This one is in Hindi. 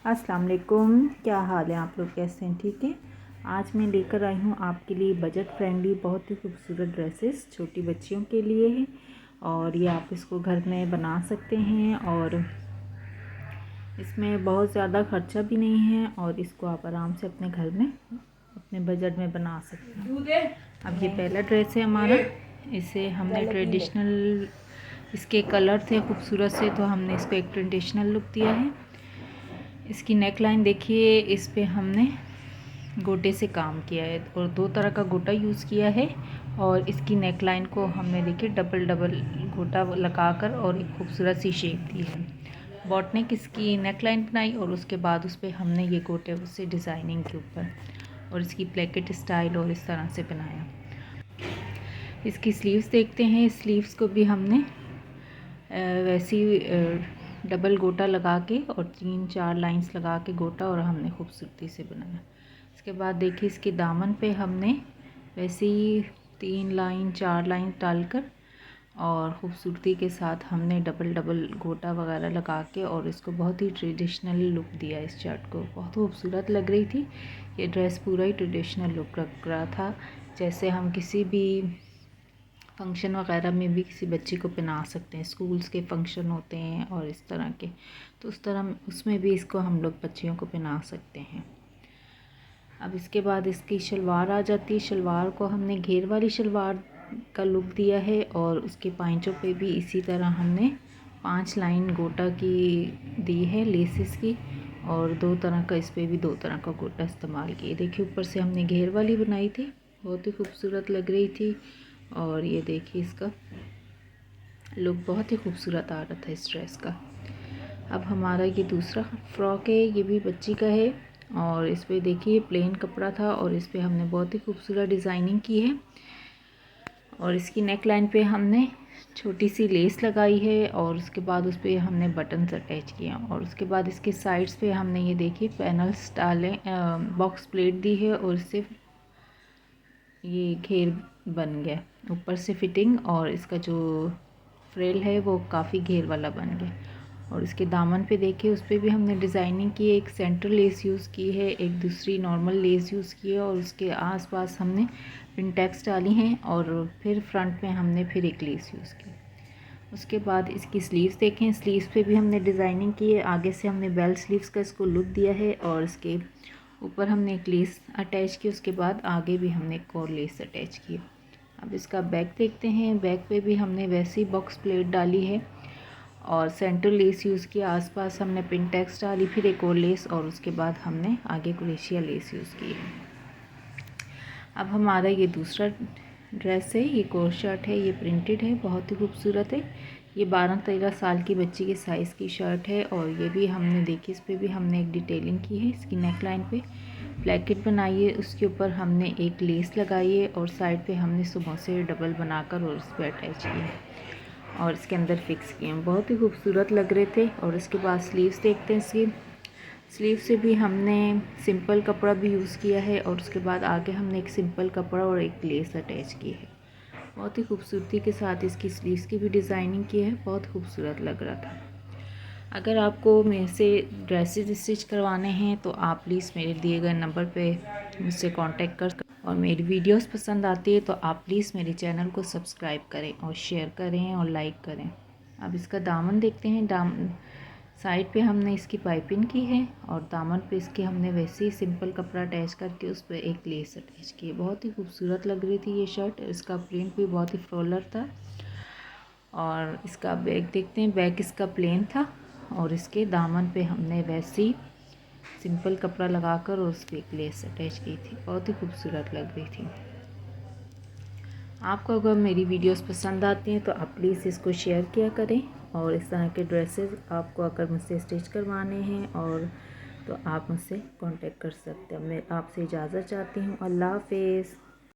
अस्सलाम वालेकुम, क्या हाल है आप लोग, कैसे हैं? ठीक है। आज मैं लेकर आई हूँ आपके लिए बजट फ्रेंडली बहुत ही खूबसूरत ड्रेसेस छोटी बच्चियों के लिए है। और ये आप इसको घर में बना सकते हैं और इसमें बहुत ज़्यादा खर्चा भी नहीं है और इसको आप आराम से अपने घर में अपने बजट में बना सकते हैं। अब ये पहला ड्रेस है हमारा। इसे हमने ट्रेडिशनल, इसके कलर थे खूबसूरत से, तो हमने इसको एक ट्रेडिशनल लुक दिया है। इसकी नेक लाइन देखिए, इस पे हमने गोटे से काम किया है और दो तरह का गोटा यूज़ किया है। और इसकी नेक लाइन को हमने देखिए डबल डबल गोटा लगाकर और एक खूबसूरत सी शेप दी है। बॉट नेक इसकी नेक लाइन बनाई और उसके बाद उस पर हमने ये गोटे उससे डिज़ाइनिंग के ऊपर और इसकी प्लेकेट स्टाइल और इस तरह से बनाया। इसकी स्लीव्स देखते हैं। स्लीव्स को भी हमने वैसी डबल गोटा लगा के और 3-4 लाइंस लगा के गोटा और हमने खूबसूरती से बनाया। इसके बाद देखिए इसके दामन पे हमने वैसे ही 3 लाइन 4 लाइन डालकर और ख़ूबसूरती के साथ हमने डबल डबल गोटा वगैरह लगा के और इसको बहुत ही ट्रेडिशनल लुक दिया। इस शर्ट को बहुत खूबसूरत लग रही थी। ये ड्रेस पूरा ही ट्रेडिशनल लुक लग रहा था, जैसे हम किसी भी फंक्शन वगैरह में भी किसी बच्ची को पहना सकते हैं। स्कूल्स के फंक्शन होते हैं और इस तरह के, तो उस तरह उसमें भी इसको हम लोग बच्चियों को पहना सकते हैं। अब इसके बाद इसकी शलवार आ जाती है। शलवार को हमने घेर वाली शलवार का लुक दिया है और उसके पाइंचों पे भी इसी तरह हमने 5 लाइन गोटा की दी है लेसिस की और 2 तरह का, इस पर भी 2 तरह का गोटा इस्तेमाल किए। देखिए ऊपर से हमने घेर वाली बनाई थी, बहुत ही खूबसूरत लग रही थी। और ये देखिए इसका लुक बहुत ही खूबसूरत आ रहा था इस ड्रेस का। अब हमारा ये दूसरा फ्रॉक है, ये भी बच्ची का है और इस पे देखिए प्लेन कपड़ा था और इस पे हमने बहुत ही खूबसूरत डिज़ाइनिंग की है। और इसकी नेक लाइन पे हमने छोटी सी लेस लगाई है और उसके बाद उस पर हमने बटन्स अटैच किए और उसके बाद इसके साइड्स पे हमने ये देखिए पैनल्स डाले, बॉक्स प्लेट दी है और इससे ये घेर बन गया ऊपर से फिटिंग और इसका जो फ्रिल है वो काफ़ी घेर वाला बन गया। और इसके दामन पे देखिए उस पर भी हमने डिज़ाइनिंग की है। एक सेंटर लेस यूज़ की है, एक दूसरी नॉर्मल लेस यूज़ की है और उसके आसपास हमने पिनटेक्स डाली हैं और फिर फ्रंट में हमने फिर एक लेस यूज़ की। उसके बाद इसकी स्लीव्स देखें, स्लीव्स पे भी हमने डिज़ाइनिंग की है। आगे से हमने बेल स्लीव्स का इसको लुक दिया है और इसके ऊपर हमने एक लेस अटैच की, उसके बाद आगे भी हमने एक और लेस अटैच की। अब इसका बैक देखते हैं। बैक पे भी हमने वैसे ही बॉक्स प्लेट डाली है और सेंटर लेस यूज़ की। आसपास हमने पिनटेक्स डाली, फिर एक और लेस और उसके बाद हमने आगे क्रोशिया लेस यूज़ की है। अब हमारा ये दूसरा ड्रेस है, ये कोट शर्ट है, ये प्रिंटेड है, बहुत ही खूबसूरत है। ये 12-13 साल की बच्ची के साइज़ की शर्ट है और ये भी हमने देखी, इस पर भी हमने एक डिटेलिंग की है। इसकी नेक लाइन पे प्लेकेट बनाई है, उसके ऊपर हमने एक लेस लगाई है और साइड पे हमने सुबह से डबल बनाकर और उस पर अटैच किए और इसके अंदर फिक्स किए। बहुत ही खूबसूरत लग रहे थे। और इसके बाद स्लीव्स देखते हैं। इसकी स्लीव से भी हमने सिंपल कपड़ा भी यूज़ किया है और उसके बाद आगे हमने एक सिंपल कपड़ा और एक लेस अटैच की है। बहुत ही खूबसूरती के साथ इसकी स्लीव्स की भी डिज़ाइनिंग की है, बहुत खूबसूरत लग रहा था। अगर आपको मेरे से ड्रेसेस स्टिच करवाने हैं तो आप प्लीज़ मेरे दिए गए नंबर पे मुझसे कांटेक्ट कर, और मेरी वीडियोस पसंद आती है तो आप प्लीज़ मेरे चैनल को सब्सक्राइब करें और शेयर करें और लाइक करें। अब इसका दामन देखते हैं। साइड पे हमने इसकी पाइपिंग की है और दामन पे इसके हमने वैसे ही सिंपल कपड़ा अटैच करके उस पर एक लेस अटैच की है। बहुत ही खूबसूरत लग रही थी ये शर्ट। इसका प्रिंट भी बहुत ही फ्लोरल था। और इसका बैक देखते हैं। बैक इसका प्लेन था और इसके दामन पे हमने वैसे ही सिंपल कपड़ा लगाकर और उस पर एक लेस अटैच की थी। बहुत ही खूबसूरत लग रही थी। आपको अगर मेरी वीडियोस पसंद आती हैं तो आप प्लीज़ इसको शेयर किया करें। और इस तरह के ड्रेसेस आपको अगर मुझसे स्टिच करवाने हैं और तो आप मुझसे कांटेक्ट कर सकते हैं। मैं आपसे इजाज़त चाहती हूँ। अल्लाह हाफ़िज़।